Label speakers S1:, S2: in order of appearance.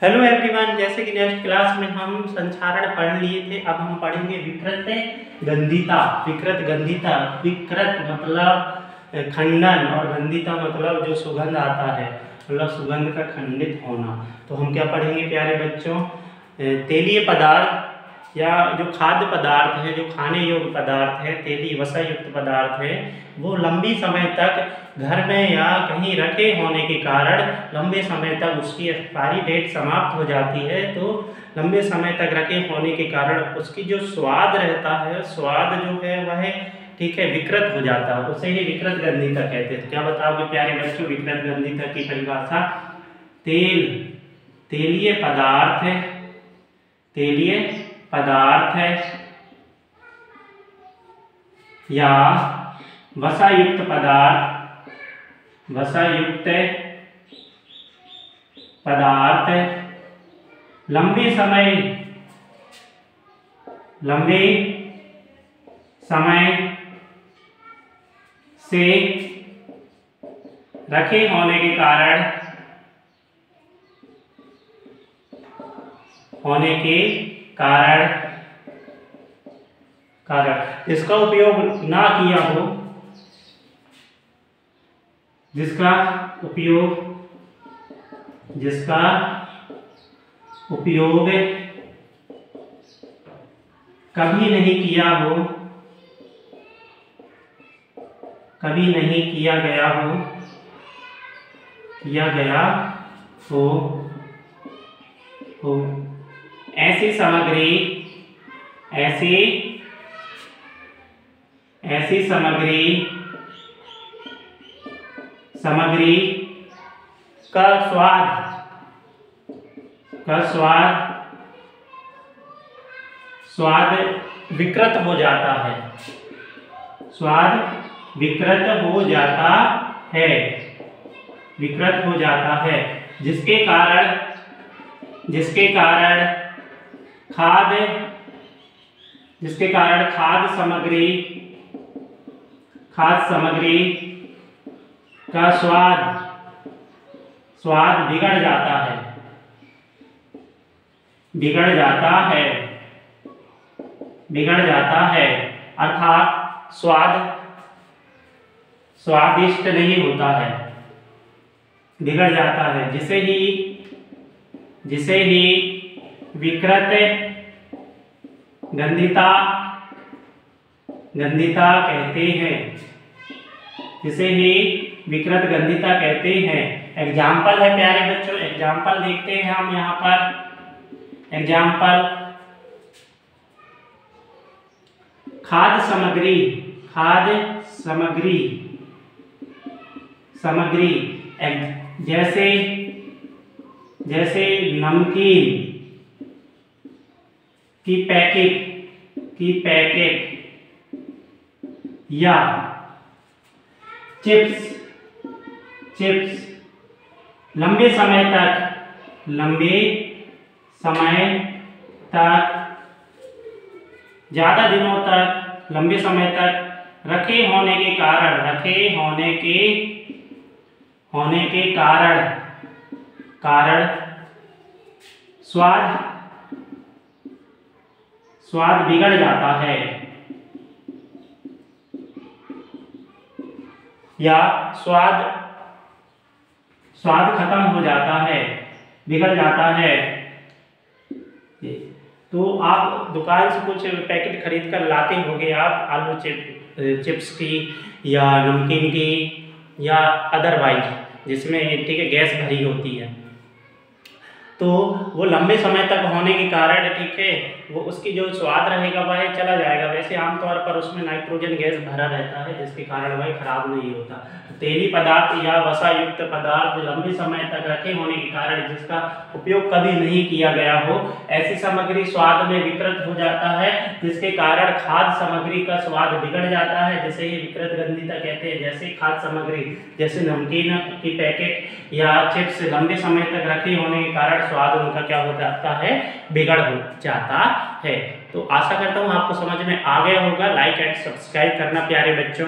S1: Hello everyone, जैसे कि next class में हम संचारण पढ़ लिए थे, अब हम पढ़ेंगे विकृत गंधिता। विकृत गंधिता, विकृत मतलब खंडन और गंधिता मतलब जो सुगंध आता है, मतलब सुगंध का खंडित होना। तो हम क्या पढ़ेंगे प्यारे बच्चों? तेलीय पदार्थ या जो खाद्य पदार्थ है, जो खाने योग्य पदार्थ है, तेली वसा युक्त पदार्थ है, वो लंबी समय तक घर में या कहीं रखे होने के कारण लंबे समय तक उसकी एक्सपायरी डेट समाप्त हो जाती है। तो लंबे समय तक रखे होने के कारण उसकी जो स्वाद रहता है, स्वाद जो है वह ठीक है विकृत हो जाता है, उसे ही विकृत गंधिता कहते हैं। क्या बताओगे प्यारे बच्चों विकृत गंधिता की परिभाषा? तेलीय पदार्थ है, तेलीय पदार्थ है या वसायुक्त पदार्थ, वसायुक्त पदार्थ लंबे समय से रखे होने के कारण इसका उपयोग ना किया हो, जिसका उपयोग कभी नहीं किया हो, कभी नहीं किया गया हो ऐसी सामग्री का स्वाद विकृत हो जाता है, स्वाद विकृत हो जाता है, जिसके कारण खाद्य सामग्री का स्वाद बिगड़ जाता है, अर्थात स्वादिष्ट नहीं होता है, बिगड़ जाता है, जिसे ही विकृत गंधिता कहते हैं, जिसे ही विकृत गंधिता कहते हैं। एग्जाम्पल है प्यारे बच्चों, एग्जाम्पल देखते हैं हम यहाँ पर। एग्जाम्पल खाद्य सामग्री जैसे नमकीन की पैकेट या चिप्स लंबे समय तक ज्यादा दिनों तक लंबे समय तक रखे होने के कारण स्वाद बिगड़ जाता है या स्वाद खत्म हो जाता है, बिगड़ जाता है। तो आप दुकान से कुछ पैकेट खरीद कर लाते होंगे, आप आलू चिप्स की या नमकीन की या अदरवाइज, जिसमें ठीक है गैस भरी होती है। तो वो लंबे समय तक होने के कारण ठीक है वो उसकी जो स्वाद रहेगा वह चला जाएगा। वैसे आमतौर पर उसमें नाइट्रोजन गैस भरा रहता है, जिसके कारण वह खराब नहीं होता। तेली पदार्थ या वसा युक्त पदार्थ लंबे समय तक रखे होने के कारण जिसका उपयोग कभी नहीं किया गया हो, ऐसी सामग्री स्वाद में विकृत हो जाता है, जिसके कारण खाद्य सामग्री का स्वाद बिगड़ जाता है, जिसे ही विकृत गंधिता कहते हैं। जैसे खाद्य सामग्री जैसे नमकीन की पैकेट या चिप्स लंबे समय तक रखे होने के कारण स्वाद उनका क्या हो जाता है, बिगड़ हो जाता है। तो आशा करता हूँ आपको समझ में आ गया होगा। लाइक एंड सब्सक्राइब करना प्यारे बच्चों।